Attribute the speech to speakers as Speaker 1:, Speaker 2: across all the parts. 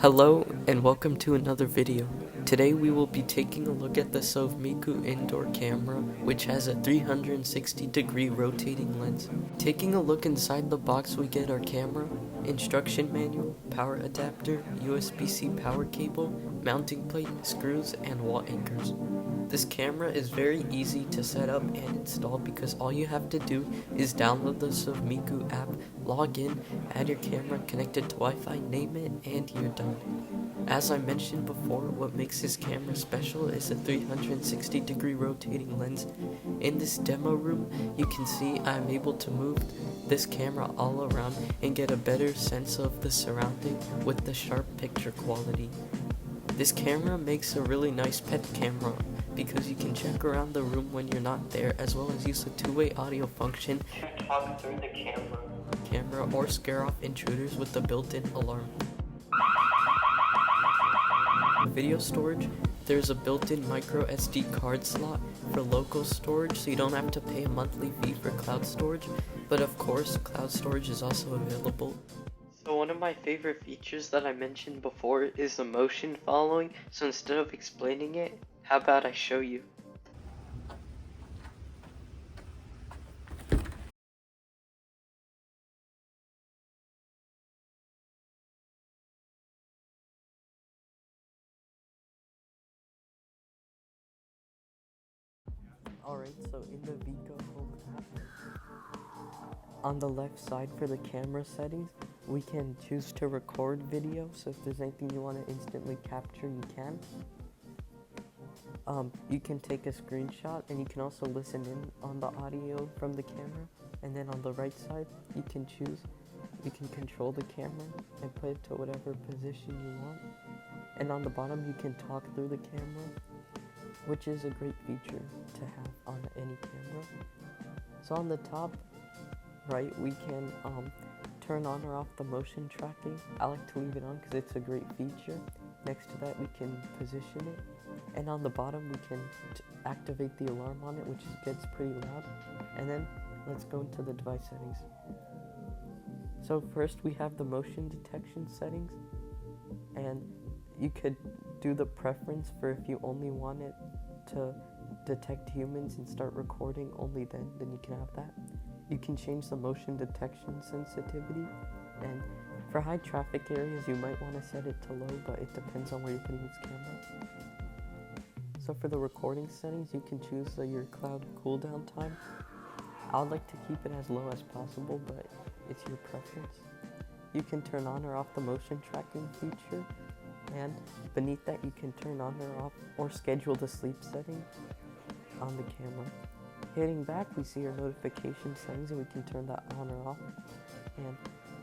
Speaker 1: Hello and welcome to another video. Today we will be taking a look at the Sovmiku indoor camera, which has a 360-degree rotating lens. Taking a look inside the box, we get our camera, instruction manual, power adapter, USB-C power cable, mounting plate, screws, and wall anchors. This camera is very easy to set up and install because all you have to do is download the Sovmiku app, log in, add your camera, connect it to Wi-Fi, name it, and you're done. As I mentioned before, what makes this camera special is a 360-degree rotating lens. In this demo room, you can see I'm able to move this camera all around and get a better sense of the surrounding with the sharp picture quality. This camera makes a really nice pet camera because you can check around the room when you're not there, as well as use a two-way audio function to talk through the camera or scare off intruders with the built-in alarm. Video storage, there's a built-in micro SD card slot for local storage, so you don't have to pay a monthly fee for cloud storage, but of course cloud storage is also available. So one of my favorite features that I mentioned before is the motion following, so instead of explaining it, how about I show you? Alright, so in the Vico Home app, on the left side for the camera settings, we can choose to record video, so if there's anything you want to instantly capture, you can. You can take a screenshot, and you can also listen in on the audio from the camera. And then on the right side, you can control the camera and put it to whatever position you want. And on the bottom, you can talk through the camera, which is a great feature to have on any camera. So on the top right, we can turn on or off the motion tracking. I like to leave it on because it's a great feature. Next to that, we can position it. And on the bottom, we can activate the alarm on it, which gets pretty loud. And then let's go into the device settings. So first, we have the motion detection settings, and you could do the preference for if you only want it to detect humans and start recording only then you can have that. You can change the motion detection sensitivity, and for high traffic areas you might want to set it to low, but it depends on where you're putting this camera. So for the recording settings, you can choose your cloud cooldown time. I would like to keep it as low as possible, but it's your preference. You can turn on or off the motion tracking feature, and beneath that you can turn on or off or schedule the sleep setting on the camera. Hitting back, we see our notification settings, and we can turn that on or off. And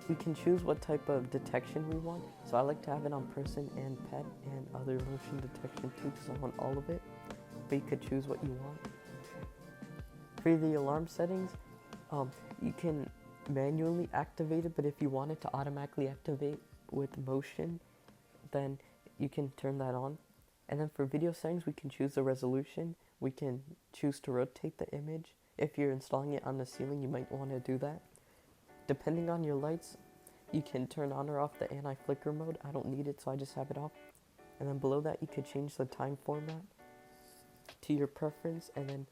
Speaker 1: we can choose what type of detection we want. So I like to have it on person and pet and other motion detection too, because I want all of it. But you could choose what you want. For the alarm settings, you can manually activate it, but if you want it to automatically activate with motion, then you can turn that on. And then for video settings, we can choose the resolution. We can choose to rotate the image. If you're installing it on the ceiling, you might want to do that. Depending on your lights, you can turn on or off the anti-flicker mode. I don't need it, so I just have it off. And then below that, you could change the time format to your preference. And then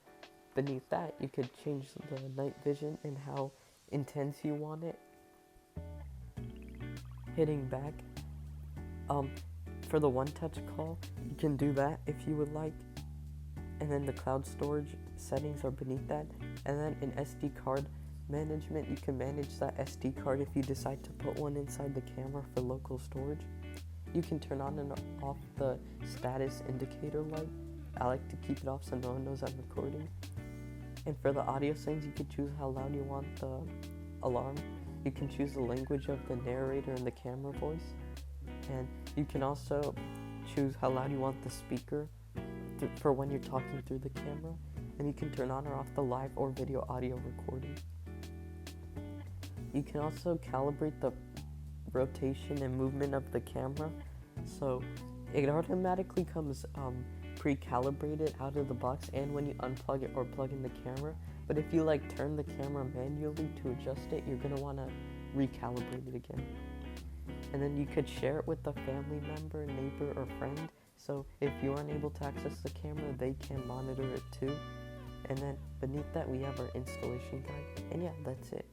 Speaker 1: beneath that, you could change the night vision and how intense you want it. Hitting back. For the one-touch call, you can do that if you would like. And then the cloud storage settings are beneath that. And then in SD card management, you can manage that SD card if you decide to put one inside the camera for local storage. You can turn on and off the status indicator light. I like to keep it off so no one knows I'm recording. And for the audio settings, you can choose how loud you want the alarm. You can choose the language of the narrator and the camera voice. And you can also choose how loud you want the speaker for when you're talking through the camera. And you can turn on or off the live or video audio recording. You can also calibrate the rotation and movement of the camera. So it automatically comes pre-calibrated out of the box and when you unplug it or plug in the camera. But if you turn the camera manually to adjust it, you're going to want to recalibrate it again. And then you could share it with a family member, neighbor, or friend. So if you're unable to access the camera, they can monitor it too. And then beneath that, we have our installation guide. And yeah, that's it.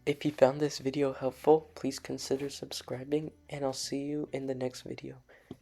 Speaker 1: If you found this video helpful, please consider subscribing, and I'll see you in the next video.